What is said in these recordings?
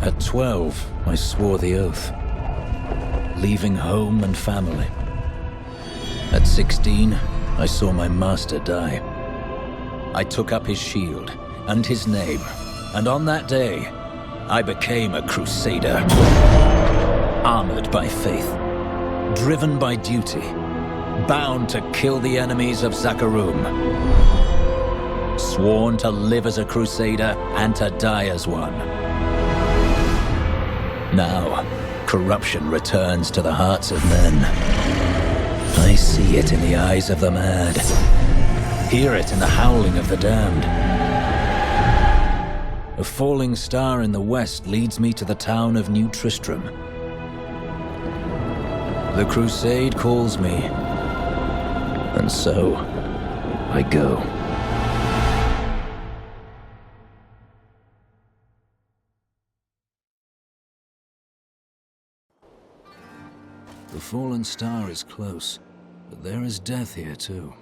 At 12, I swore the oath, leaving home and family. At 16, I saw my master die. I took up his shield and his name, and on that day, I became a Crusader. Armored by faith, driven by duty, bound to kill the enemies of Zakharum. Sworn to live as a Crusader and to die as one. Now, corruption returns to the hearts of men. I see it in the eyes of the mad, hear it in the howling of the damned. A falling star in the west leads me to the town of New Tristram. The crusade calls me, and so I go. The fallen star is close, but there is death here too.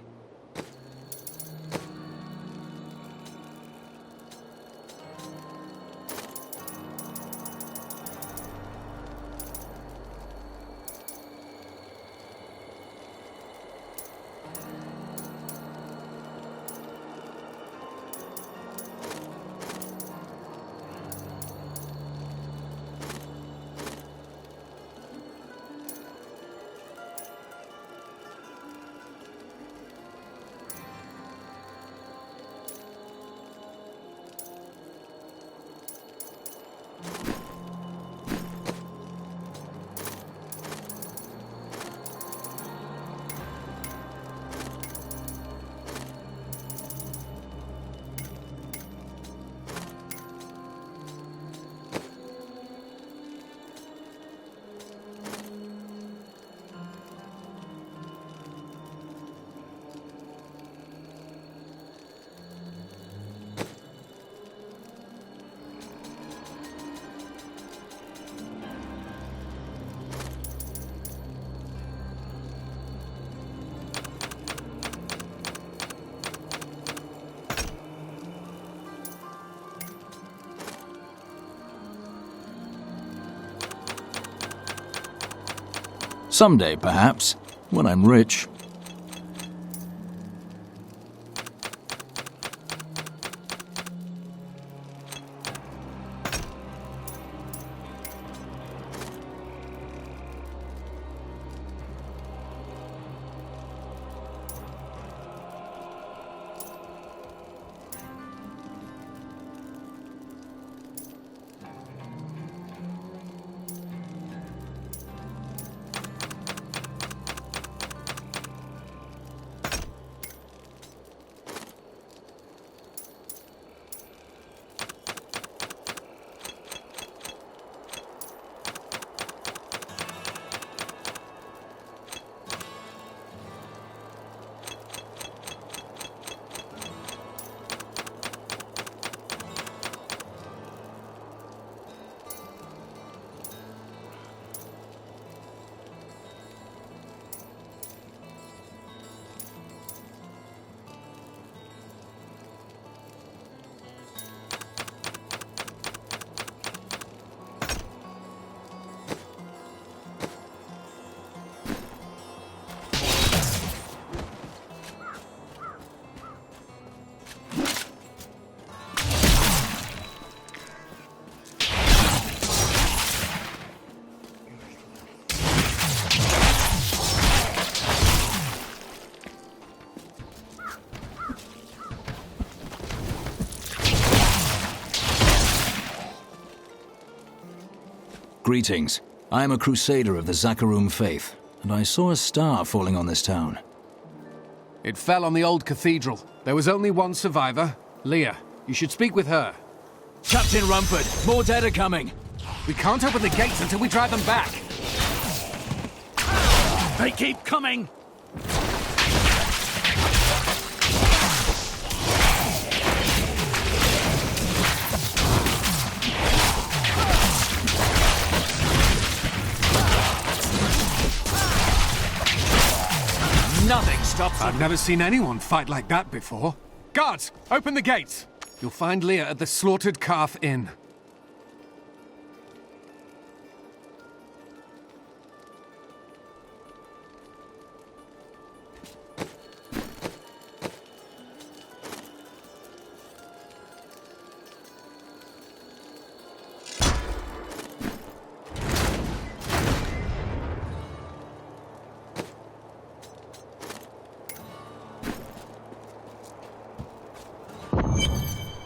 Someday, perhaps, when I'm rich. Greetings. I am a Crusader of the Zakharum faith, and I saw a star falling on this town. It fell on the old cathedral. There was only one survivor, Leah. You should speak with her. Captain Rumford, more dead are coming. We can't open the gates until we drive them back. They keep coming! Nothing stops them. I've never seen anyone fight like that before. Guards, open the gates! You'll find Leah at the Slaughtered Calf Inn.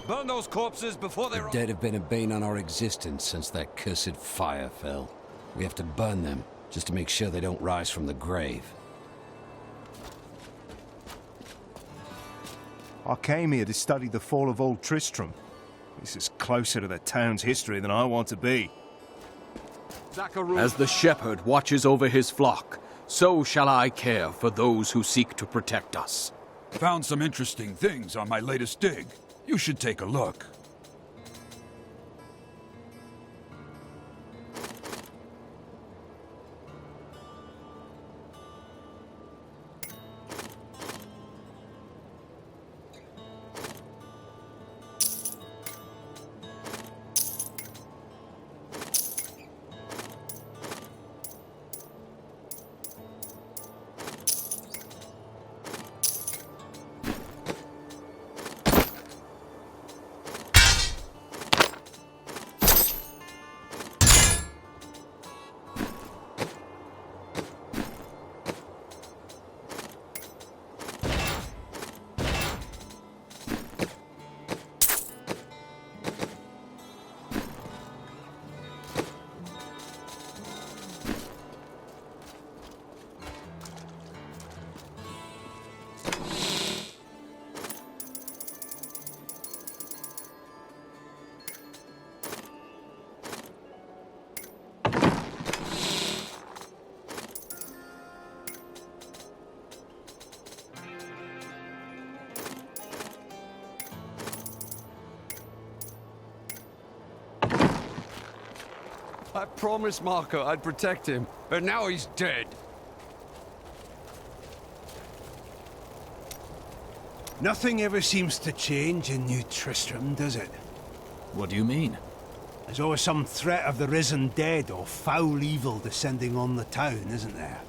Burn those corpses before they The dead have been a bane on our existence since that cursed fire fell. We have to burn them, just to make sure they don't rise from the grave. I came here to study the fall of Old Tristram. This is closer to the town's history than I want to be. As the shepherd watches over his flock, so shall I care for those who seek to protect us. Found some interesting things on my latest dig. You should take a look. I promised Marco I'd protect him, and now he's dead. Nothing ever seems to change in New Tristram, does it? What do you mean? There's always some threat of the risen dead or foul evil descending on the town, isn't there?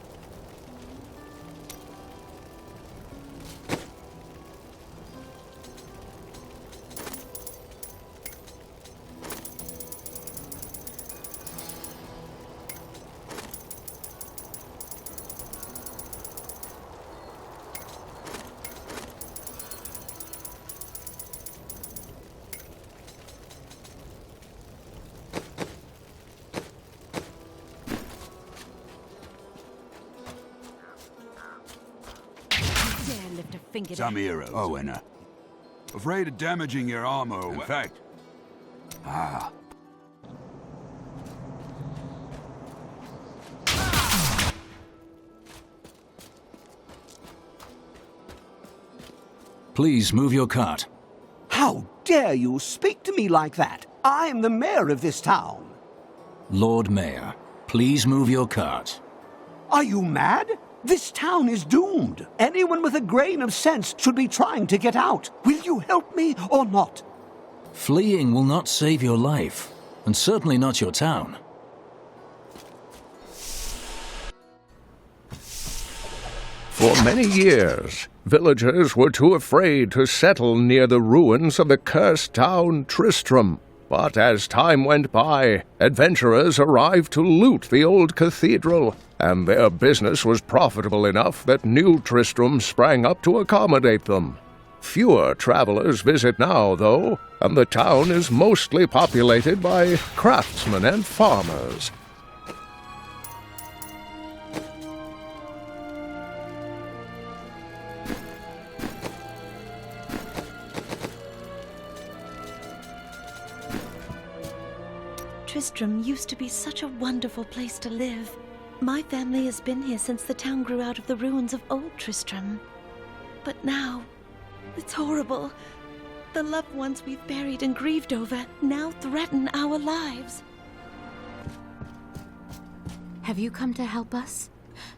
Samira, Owena. Afraid of damaging your armor, in fact. Ah. Please move your cart. How dare you speak to me like that? I'm the mayor of this town. Lord Mayor, please move your cart. Are you mad? This town is doomed. Anyone with a grain of sense should be trying to get out. Will you help me or not? Fleeing will not save your life, and certainly not your town. For many years, villagers were too afraid to settle near the ruins of the cursed town Tristram. But as time went by, adventurers arrived to loot the old cathedral, and their business was profitable enough that new Tristram sprang up to accommodate them. Fewer travelers visit now, though, and the town is mostly populated by craftsmen and farmers. Tristram used to be such a wonderful place to live. My family has been here since the town grew out of the ruins of Old Tristram. But now, it's horrible. The loved ones we've buried and grieved over now threaten our lives. Have you come to help us?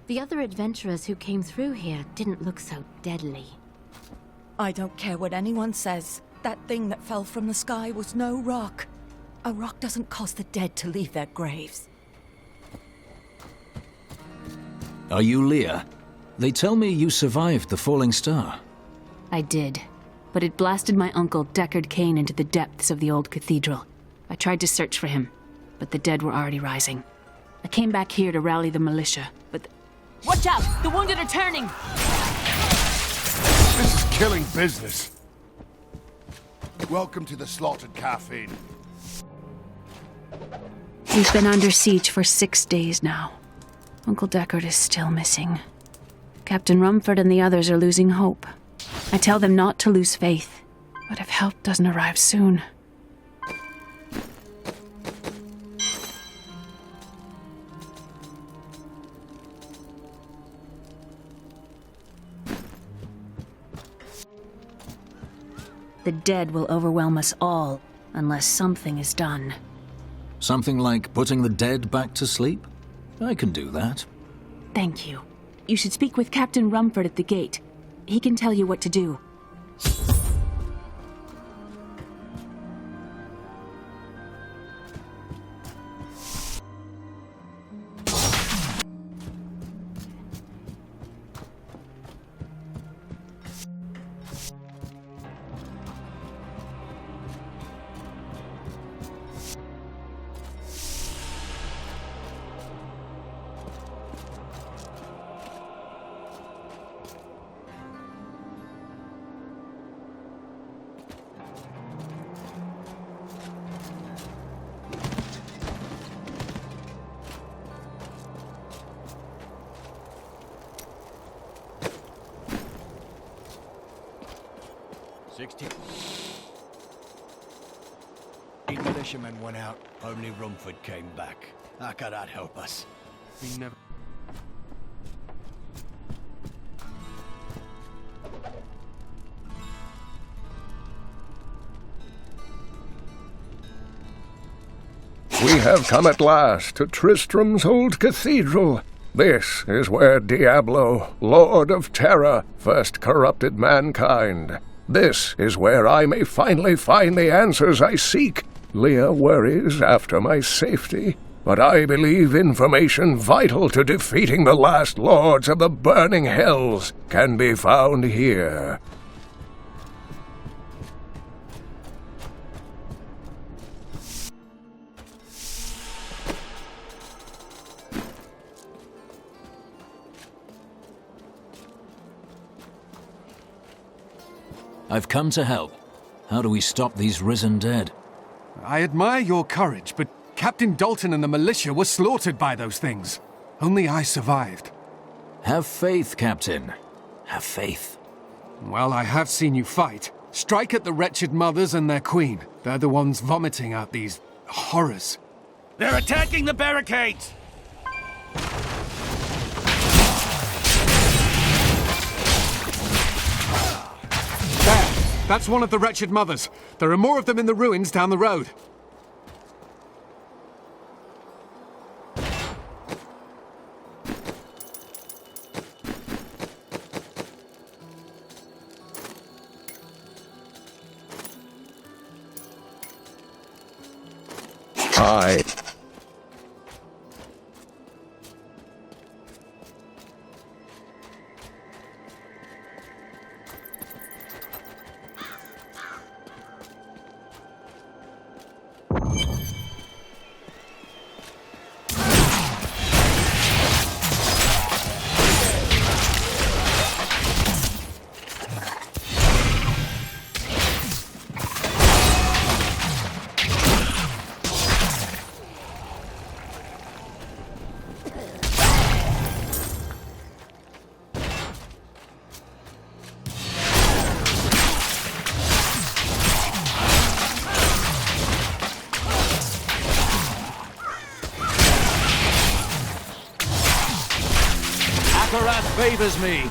The other adventurers who came through here didn't look so deadly. I don't care what anyone says. That thing that fell from the sky was no rock. A rock doesn't cause the dead to leave their graves. Are you Leah? They tell me you survived the falling star. I did, but it blasted my uncle Deckard Cain into the depths of the old cathedral. I tried to search for him, but the dead were already rising. I came back here to rally the militia, but... Watch out! The wounded are turning! This is killing business. Welcome to the slaughtered calf inn. He's been under siege for 6 days now. Uncle Deckard is still missing. Captain Rumford and the others are losing hope. I tell them not to lose faith, but if help doesn't arrive soon... The dead will overwhelm us all, unless something is done. Something like putting the dead back to sleep? I can do that. Thank you. You should speak with Captain Rumford at the gate. He can tell you what to do. Militiamen went out, only Rumford came back. How could that help us? We never... We have come at last to Tristram's old cathedral. This is where Diablo, Lord of Terror, first corrupted mankind. This is where I may finally find the answers I seek. Leah worries after my safety, but I believe information vital to defeating the last lords of the burning hells can be found here. I've come to help. How do we stop these risen dead? I admire your courage, but Captain Dalton and the militia were slaughtered by those things. Only I survived. Have faith, Captain. Have faith. Well, I have seen you fight. Strike at the wretched mothers and their queen. They're the ones vomiting out these horrors. They're attacking the barricades! There! That's one of the wretched mothers. There are more of them in the ruins down the road. Aye. Favors me.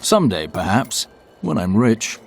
Someday, perhaps, when I'm rich.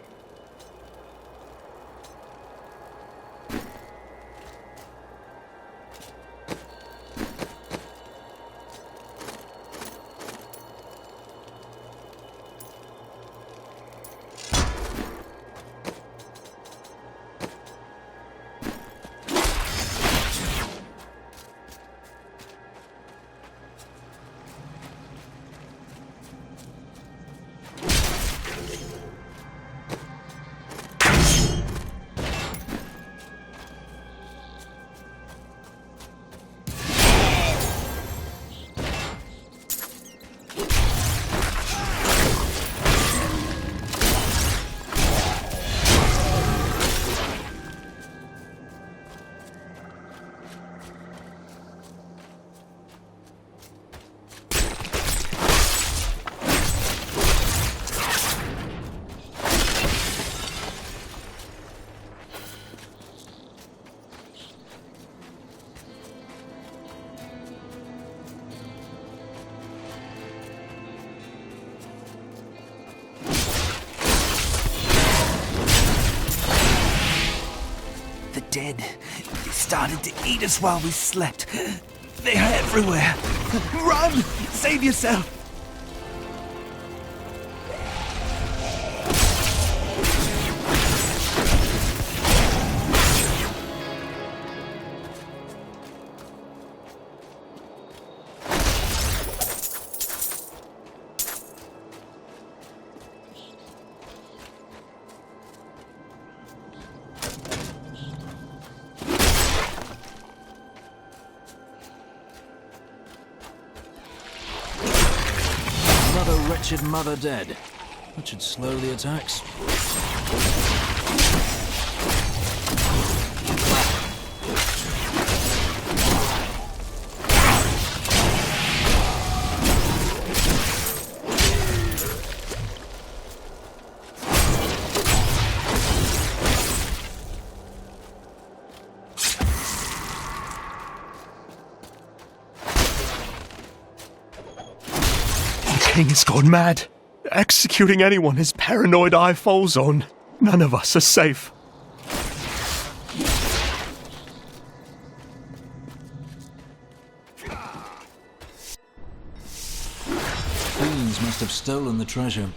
dead. They started to eat us while we slept. They're everywhere. Run! Save yourself! Wretched mother dead. That should slow the attacks. The king has gone mad. Executing anyone his paranoid eye falls on. None of us are safe. Fiends must have stolen the treasure.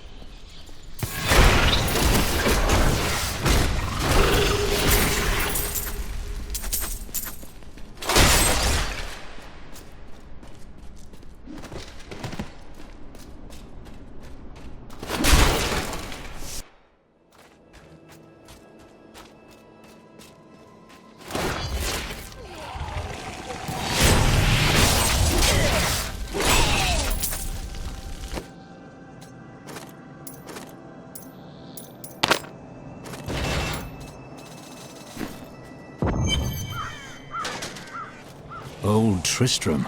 Old Tristram.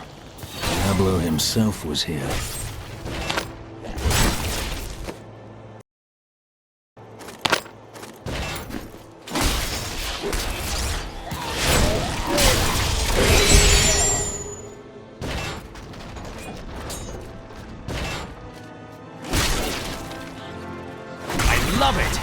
Diablo himself was here. I love it!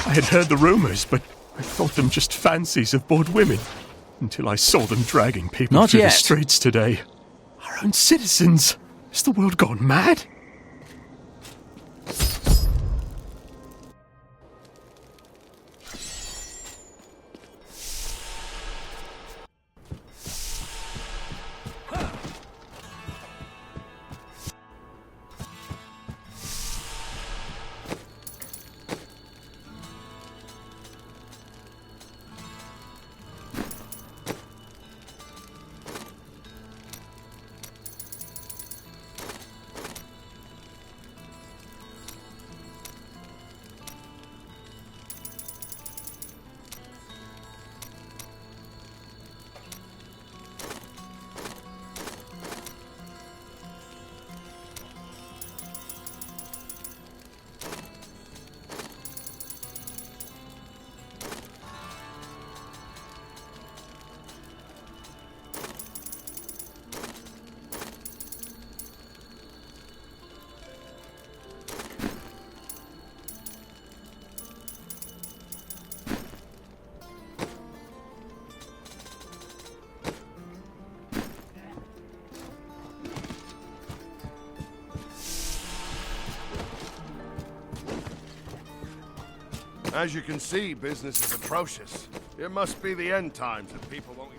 I had heard the rumors, but I thought them just fancies of bored women. Until I saw them dragging people Not through yet. the streets today. Our own citizens. Has the world gone mad? As you can see, business is atrocious. It must be the end times that people won't...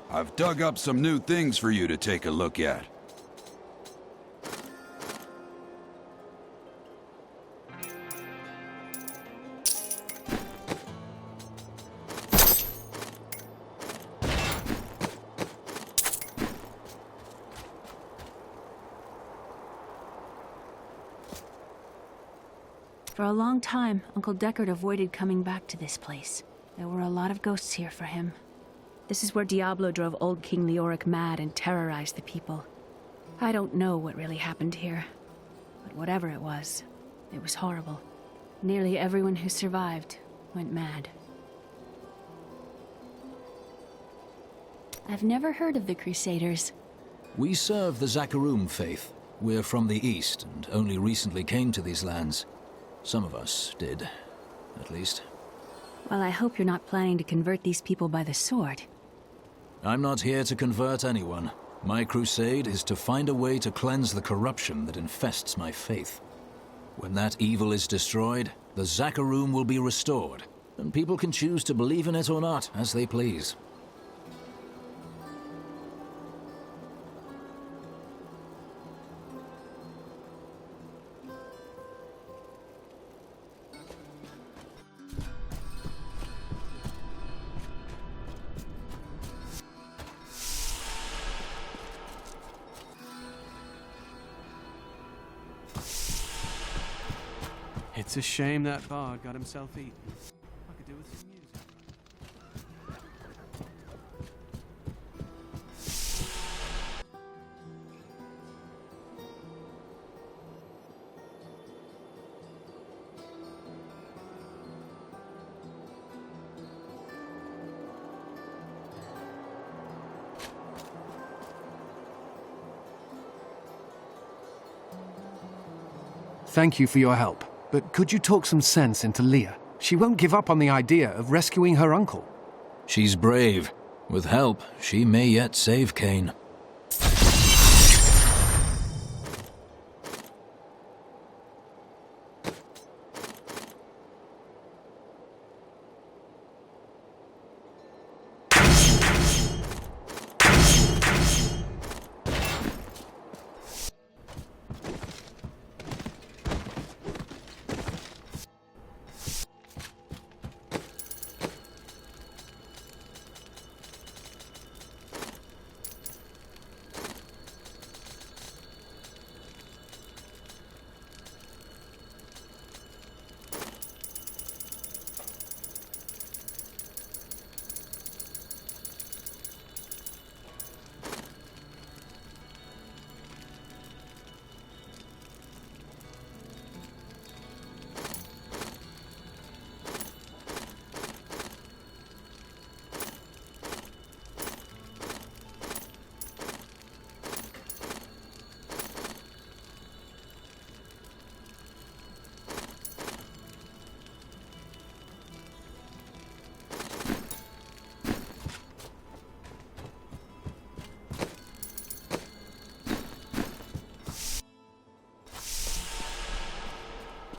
I've dug up some new things for you to take a look at. For a long time, Uncle Deckard avoided coming back to this place. There were a lot of ghosts here for him. This is where Diablo drove old King Leoric mad and terrorized the people. I don't know what really happened here, but whatever it was horrible. Nearly everyone who survived went mad. I've never heard of the Crusaders. We serve the Zakarum faith. We're from the east and only recently came to these lands. Some of us did, at least. Well, I hope you're not planning to convert these people by the sword. I'm not here to convert anyone. My crusade is to find a way to cleanse the corruption that infests my faith. When that evil is destroyed, the Zakarum will be restored, and people can choose to believe in it or not, as they please. It's a shame that bard got himself eaten. I could do with some music. Thank you for your help. But could you talk some sense into Leah? She won't give up on the idea of rescuing her uncle. She's brave. With help, she may yet save Cain.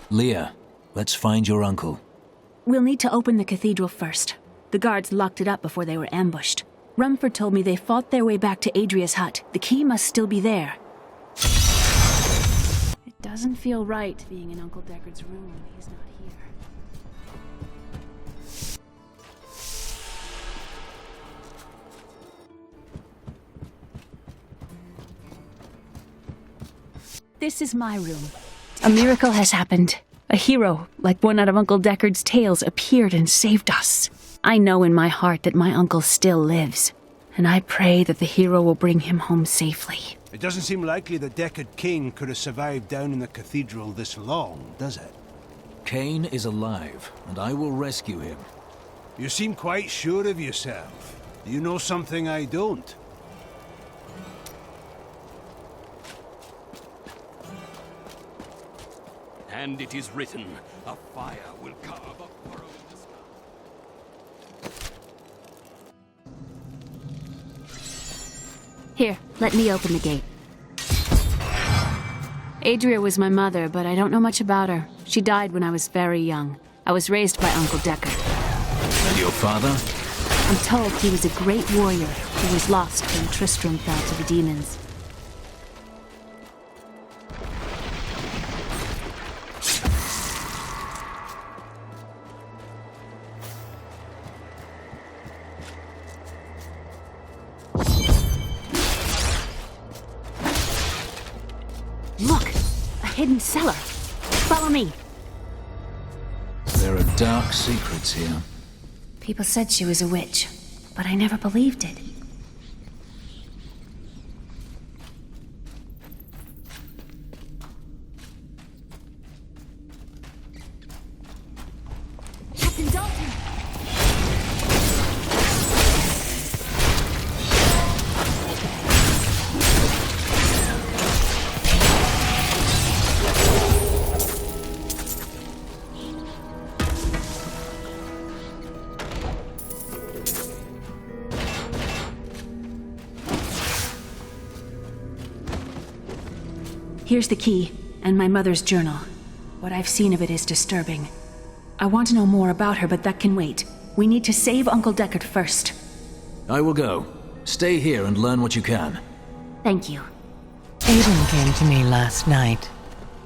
Leah, let's find your uncle. We'll need to open the cathedral first. The guards locked it up before they were ambushed. Rumford told me they fought their way back to Adria's hut. The key must still be there. It doesn't feel right being in Uncle Deckard's room when he's not here. This is my room. A miracle has happened. A hero, like one out of Uncle Deckard's tales, appeared and saved us. I know in my heart that my uncle still lives, and I pray that the hero will bring him home safely. It doesn't seem likely that Deckard Cain could have survived down in the cathedral this long, does it? Cain is alive, and I will rescue him. You seem quite sure of yourself. Do you know something I don't? And it is written, a fire will carve a furrow in the sky. Here, let me open the gate. Adria was my mother, but I don't know much about her. She died when I was very young. I was raised by Uncle Deckard. And your father? I'm told he was a great warrior who was lost when Tristram fell to the demons. Look! A hidden cellar! Follow me! There are dark secrets here. People said she was a witch, but I never believed it. Captain Dalton! Here's the key, and my mother's journal. What I've seen of it is disturbing. I want to know more about her, but that can wait. We need to save Uncle Deckard first. I will go. Stay here and learn what you can. Thank you. Aiden came to me last night.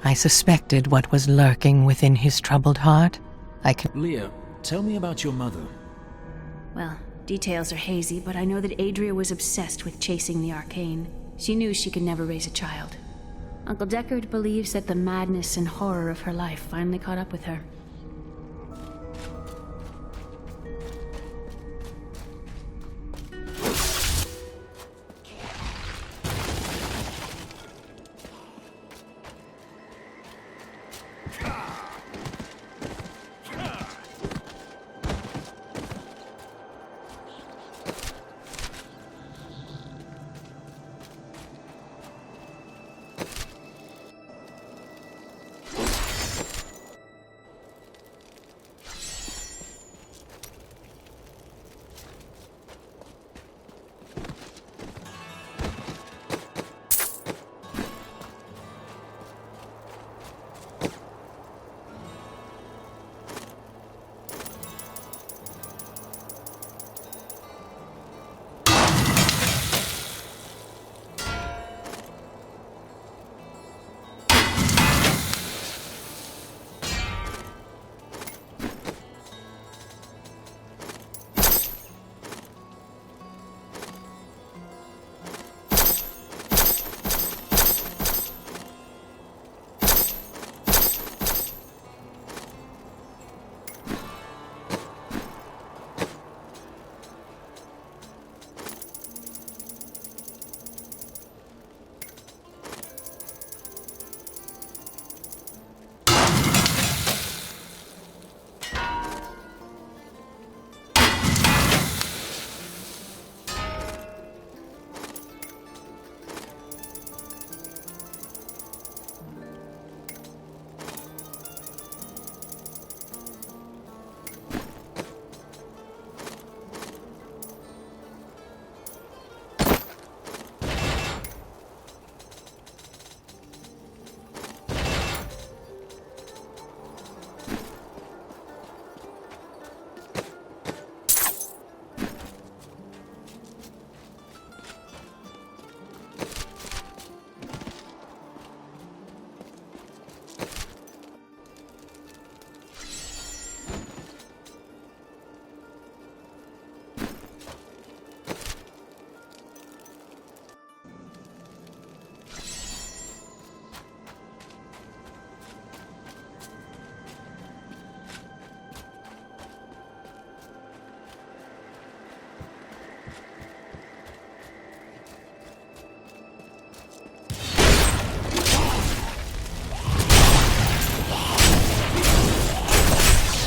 I suspected what was lurking within his troubled heart. Leah, tell me about your mother. Well, details are hazy, but I know that Adria was obsessed with chasing the arcane. She knew she could never raise a child. Uncle Deckard believes that the madness and horror of her life finally caught up with her.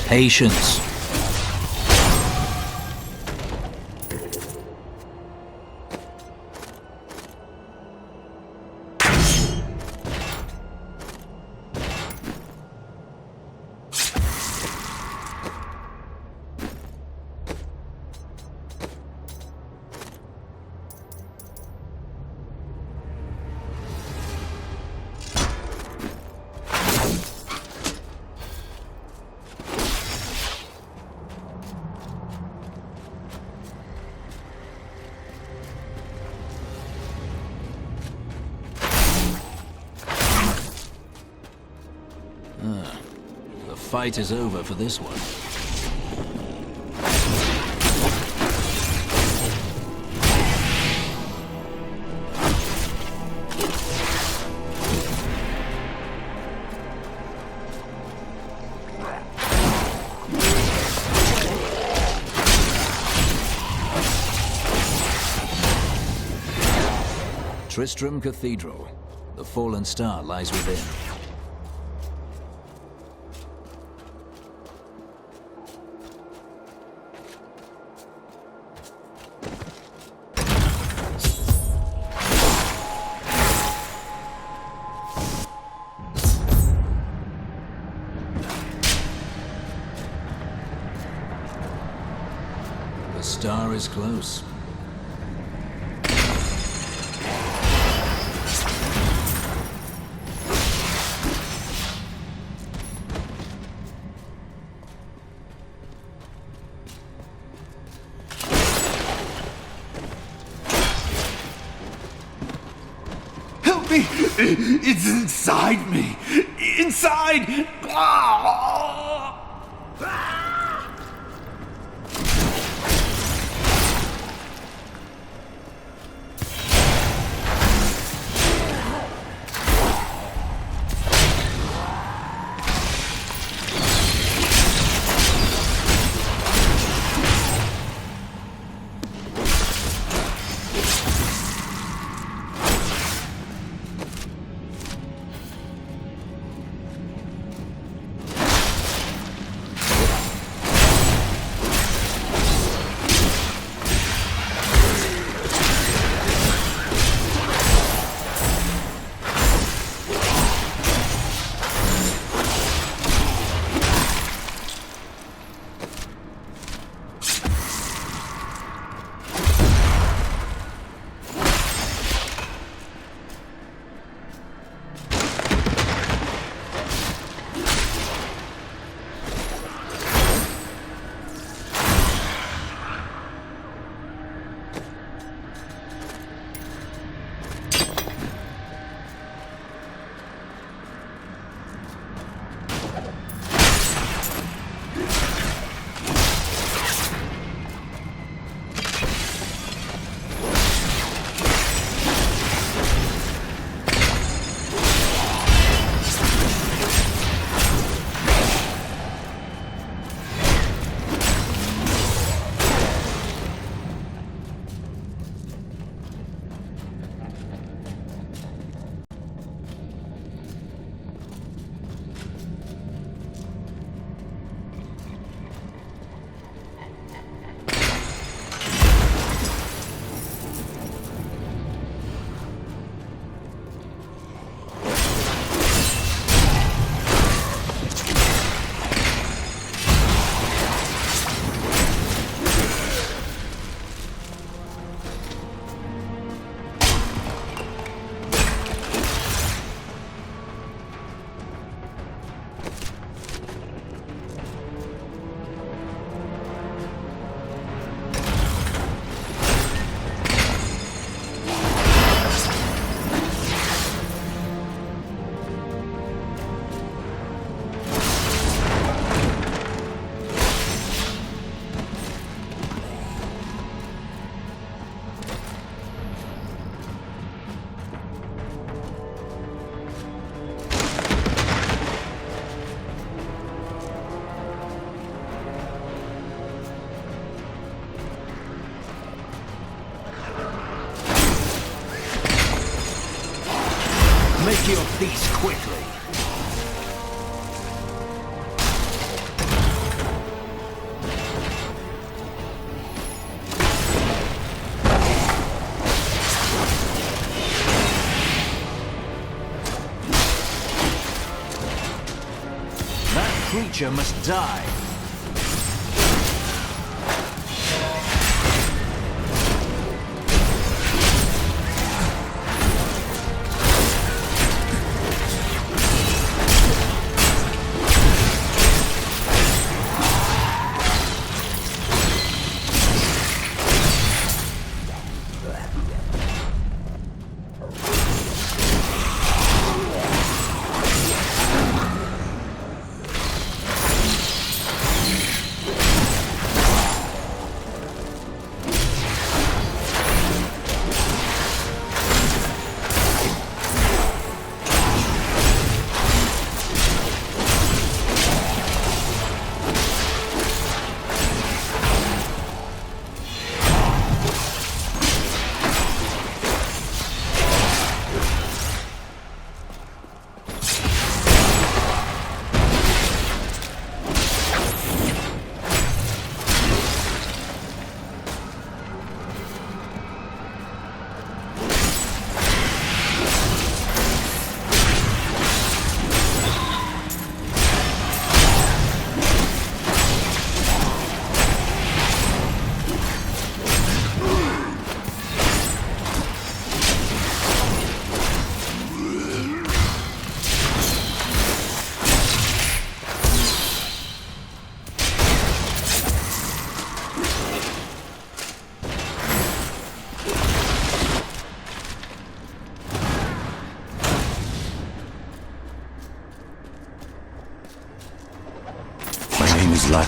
Patience. The fight is over for this one. Tristram Cathedral. The fallen star lies within. The star is close. Help me! It's inside me! Inside! Ah! Make your peace quickly. creature must die.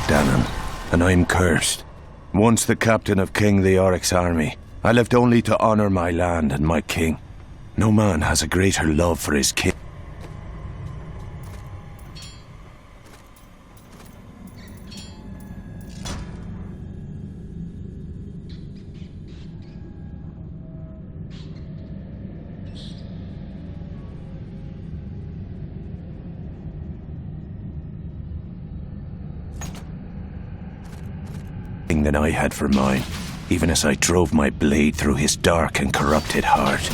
Dannon, and I'm cursed. Once the captain of King Leoric's army, I lived only to honor my land and my king. No man has a greater love for his king. Than I had for mine, even as I drove my blade through his dark and corrupted heart.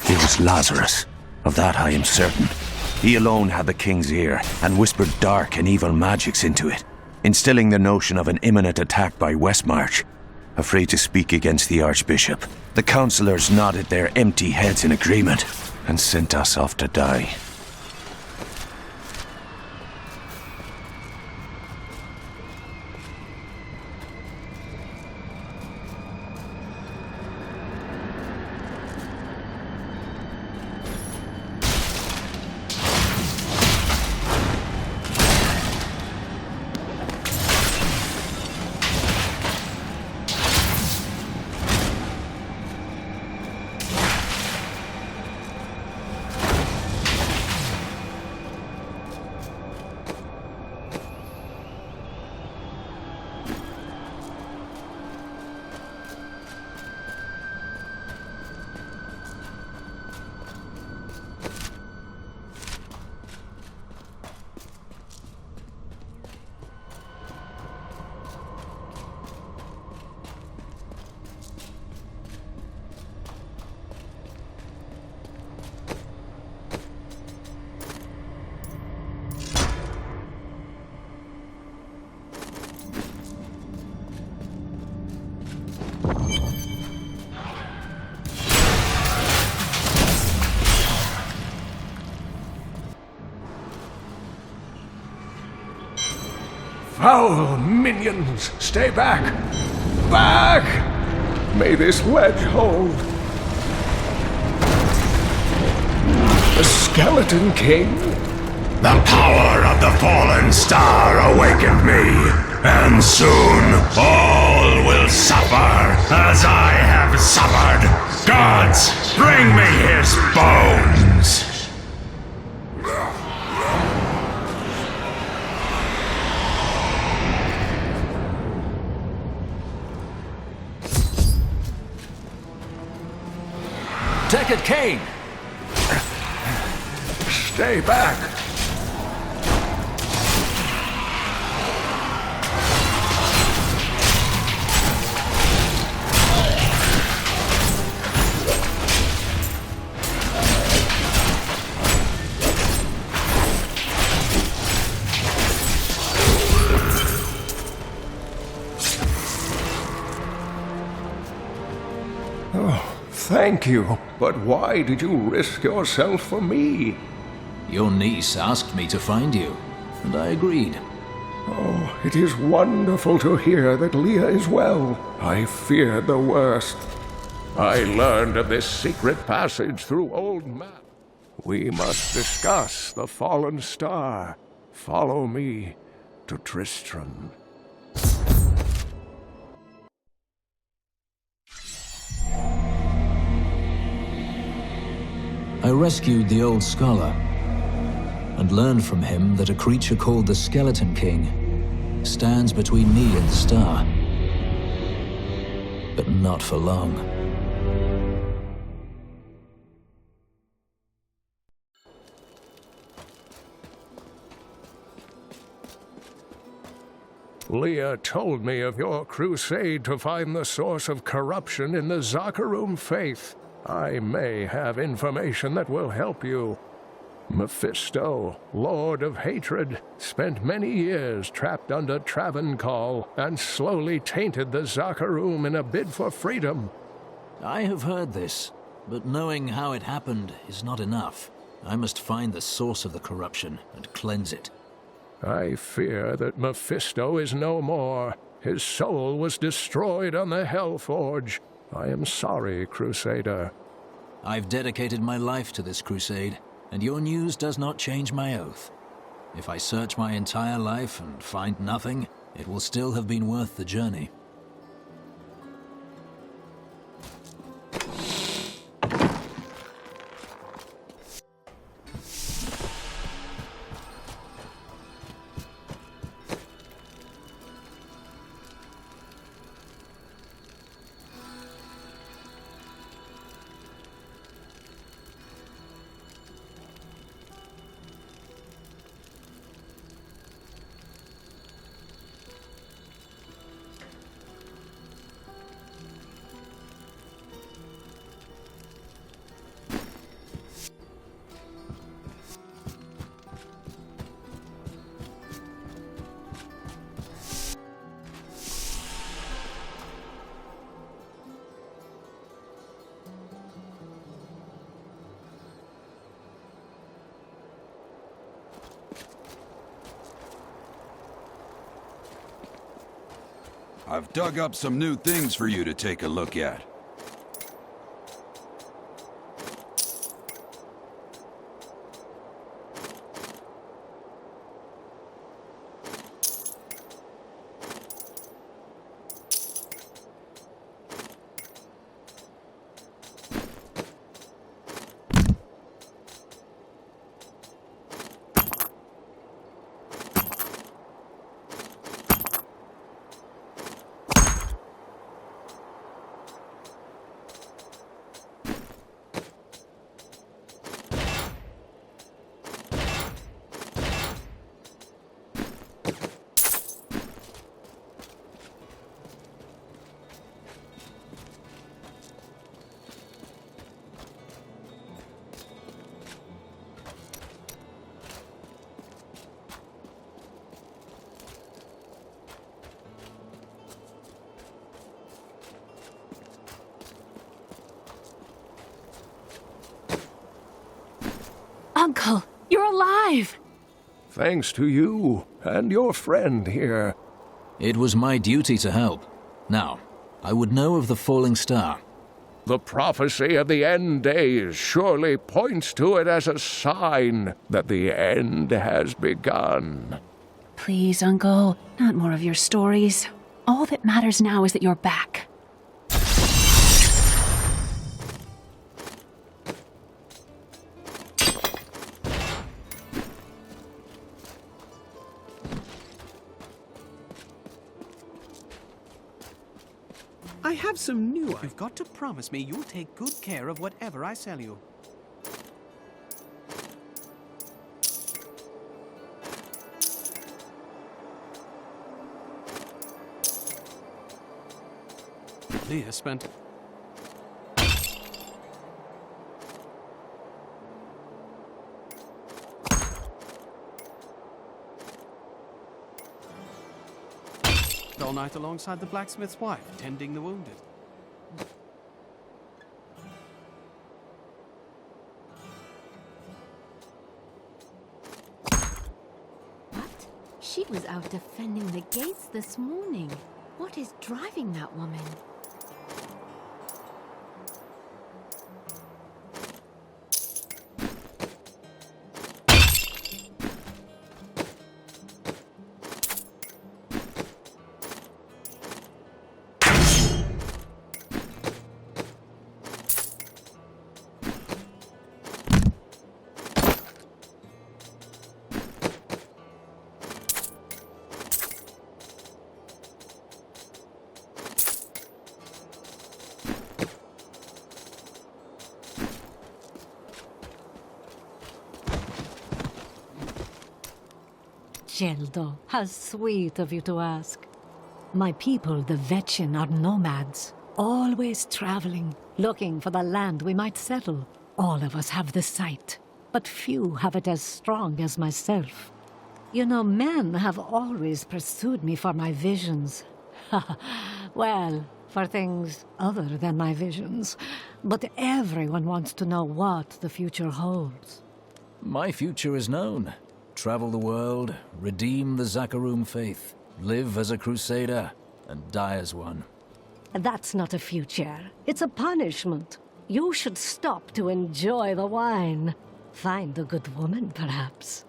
It was Lazarus. Of that I am certain. He alone had the king's ear, and whispered dark and evil magics into it, instilling the notion of an imminent attack by Westmarch. Afraid to speak against the Archbishop, the councillors nodded their empty heads in agreement and sent us off to die. Foul minions, stay back! Back! May this wedge hold. The Skeleton King? The power of the fallen star awakened me, and soon all will suffer as I have suffered. Gods, bring me his bones! Take it, Kane! Stay back! Thank you, but why did you risk yourself for me? Your niece asked me to find you, and I agreed. Oh, it is wonderful to hear that Leah is well. I feared the worst. I learned of this secret passage through old map. We must discuss the fallen star. Follow me to Tristram. I rescued the old scholar and learned from him that a creature called the Skeleton King stands between me and the star. But not for long. Leah told me of your crusade to find the source of corruption in the Zakharum faith. I may have information that will help you. Mephisto, Lord of Hatred, spent many years trapped under Travancore and slowly tainted the Zakharum in a bid for freedom. I have heard this, but knowing how it happened is not enough. I must find the source of the corruption and cleanse it. I fear that Mephisto is no more. His soul was destroyed on the Hellforge. I am sorry, Crusader. I've dedicated my life to this crusade, and your news does not change my oath. If I search my entire life and find nothing, it will still have been worth the journey. I've dug up some new things for you to take a look at. Uncle, you're alive! Thanks to you and your friend here. It was my duty to help. Now, I would know of the falling star. The prophecy of the end days surely points to it as a sign that the end has begun. Please, Uncle, not more of your stories. All that matters now is that you're back. I have some new... You've got to promise me you'll take good care of whatever I sell you. Leah spent... all night alongside the blacksmith's wife, tending the wounded. was out defending the gates this morning. What is driving that woman? Geldo, how sweet of you to ask. My people, the Vetchin, are nomads, always traveling, looking for the land we might settle. All of us have the sight, but few have it as strong as myself. You know, men have always pursued me for my visions. Well, for things other than my visions. But everyone wants to know what the future holds. My future is known. Travel the world, redeem the Zakarum faith, live as a Crusader, and die as one. That's not a future. It's a punishment. You should stop to enjoy the wine. Find a good woman, perhaps.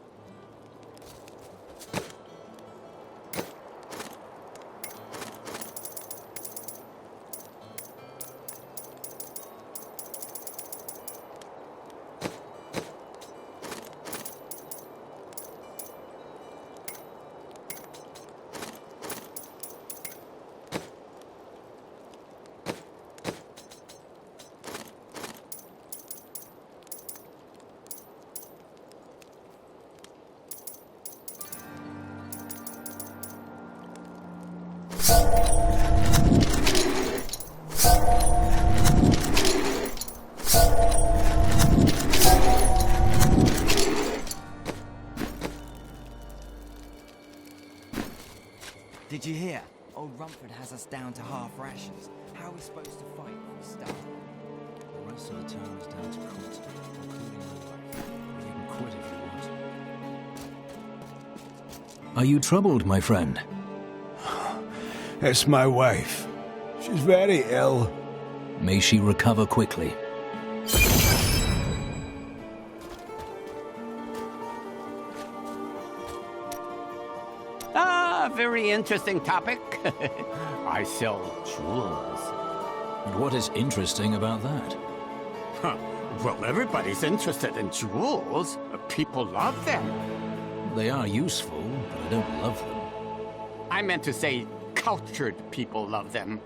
Did you hear? Old Rumford has us down to half rations. How are we supposed to fight if we start? The rest of the town is down to quit, including your wife. You can quit if you want. Are you troubled, my friend? It's my wife. She's very ill. May she recover quickly. Very interesting topic. I sell jewels. And what is interesting about that? Huh. Well, everybody's interested in jewels. People love them. They are useful, but I don't love them. I meant to say cultured people love them.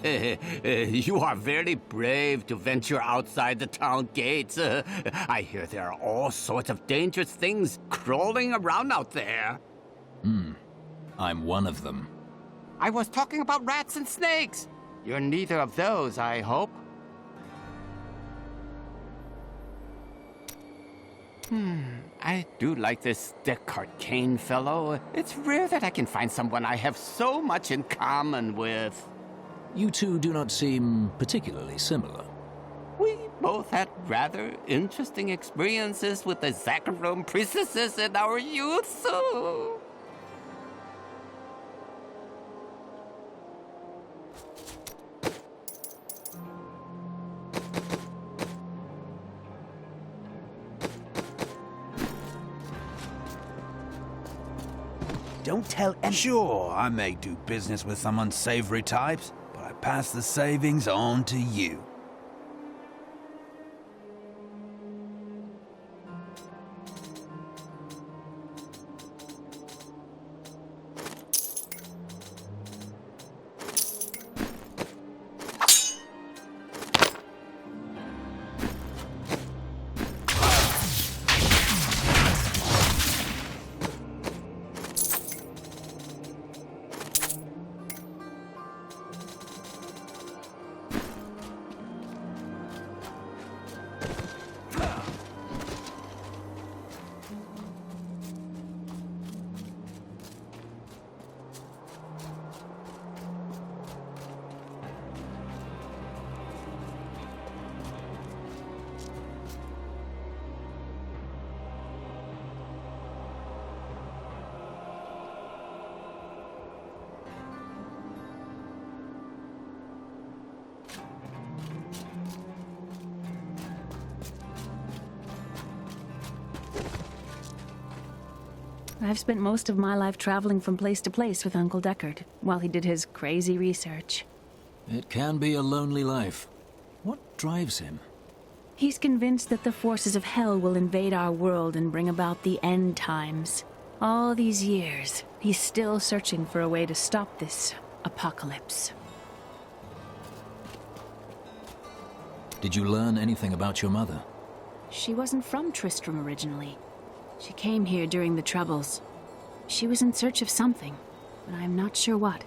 You are very brave to venture outside the town gates. I hear there are all sorts of dangerous things crawling around out there. I'm one of them. I was talking about rats and snakes. You're neither of those, I hope. I do like this Descartes Kane fellow. It's rare that I can find someone I have so much in common with. You two do not seem particularly similar. We both had rather interesting experiences with the Zakarum priestesses in our youth, so... Don't tell any— Sure, I may do business with some unsavory types, but I pass the savings on to you. I've spent most of my life traveling from place to place with Uncle Deckard, while he did his crazy research. It can be a lonely life. What drives him? He's convinced that the forces of hell will invade our world and bring about the end times. All these years, he's still searching for a way to stop this apocalypse. Did you learn anything about your mother? She wasn't from Tristram originally. She came here during the Troubles. She was in search of something, but I'm not sure what.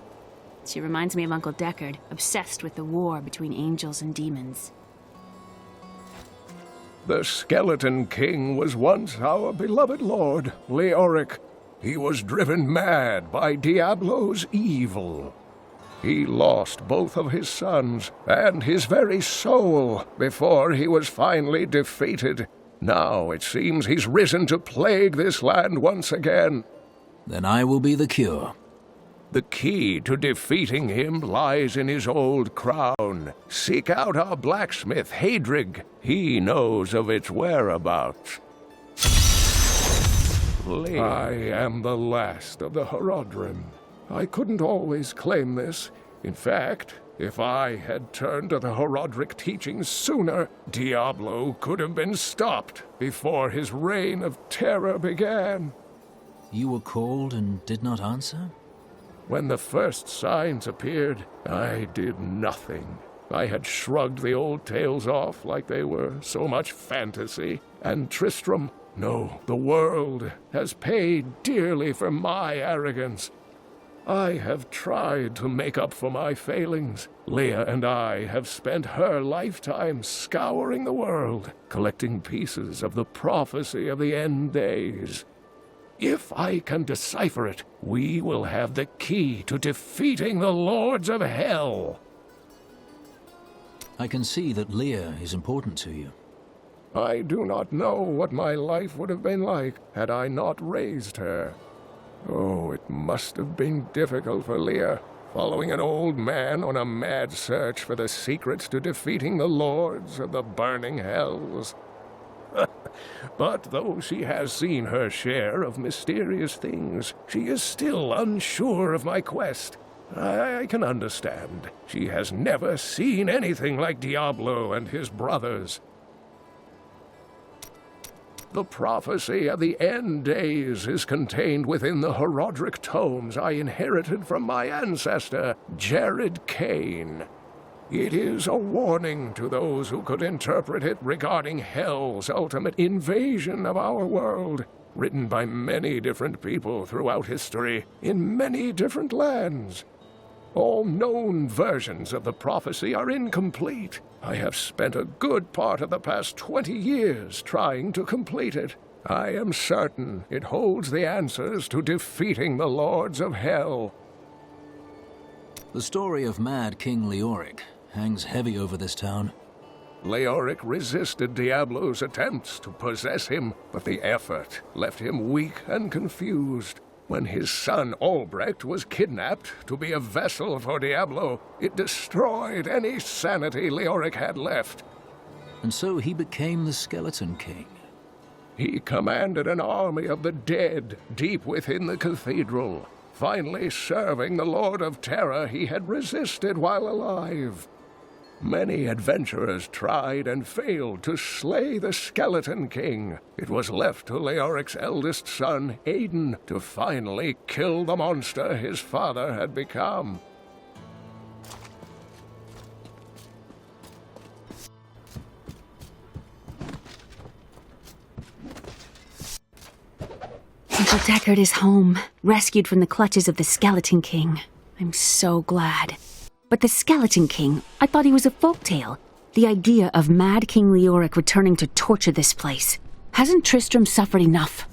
She reminds me of Uncle Deckard, obsessed with the war between angels and demons. The Skeleton King was once our beloved lord, Leoric. He was driven mad by Diablo's evil. He lost both of his sons and his very soul before he was finally defeated. Now it seems he's risen to plague this land once again. Then I will be the cure. The key to defeating him lies in his old crown. Seek out our blacksmith, Hadrig. He knows of its whereabouts. I am the last of the Horodrim. I couldn't always claim this. In fact, if I had turned to the Horodric teachings sooner, Diablo could have been stopped before his reign of terror began. You were called and did not answer? When the first signs appeared, I did nothing. I had shrugged the old tales off like they were so much fantasy, and Tristram, no, the world, has paid dearly for my arrogance. I have tried to make up for my failings. Leah and I have spent her lifetime scouring the world, collecting pieces of the prophecy of the end days. If I can decipher it, we will have the key to defeating the Lords of Hell. I can see that Leah is important to you. I do not know what my life would have been like had I not raised her. Oh, it must have been difficult for Leah, following an old man on a mad search for the secrets to defeating the Lords of the Burning Hells. But though she has seen her share of mysterious things, she is still unsure of my quest. I can understand. She has never seen anything like Diablo and his brothers. The prophecy of the end days is contained within the Horodric tomes I inherited from my ancestor, Jared Kane. It is a warning to those who could interpret it regarding Hell's ultimate invasion of our world, written by many different people throughout history, in many different lands. All known versions of the prophecy are incomplete. I have spent a good part of the past 20 years trying to complete it. I am certain it holds the answers to defeating the Lords of Hell. The story of Mad King Leoric hangs heavy over this town. Leoric resisted Diablo's attempts to possess him, but the effort left him weak and confused. When his son Albrecht was kidnapped to be a vessel for Diablo, it destroyed any sanity Leoric had left. And so he became the Skeleton King. He commanded an army of the dead deep within the cathedral, finally serving the Lord of Terror he had resisted while alive. Many adventurers tried and failed to slay the Skeleton King. It was left to Leoric's eldest son, Aiden, to finally kill the monster his father had become. Uncle Deckard is home, rescued from the clutches of the Skeleton King. I'm so glad. But the Skeleton King, I thought he was a folktale. The idea of Mad King Leoric returning to torture this place. Hasn't Tristram suffered enough?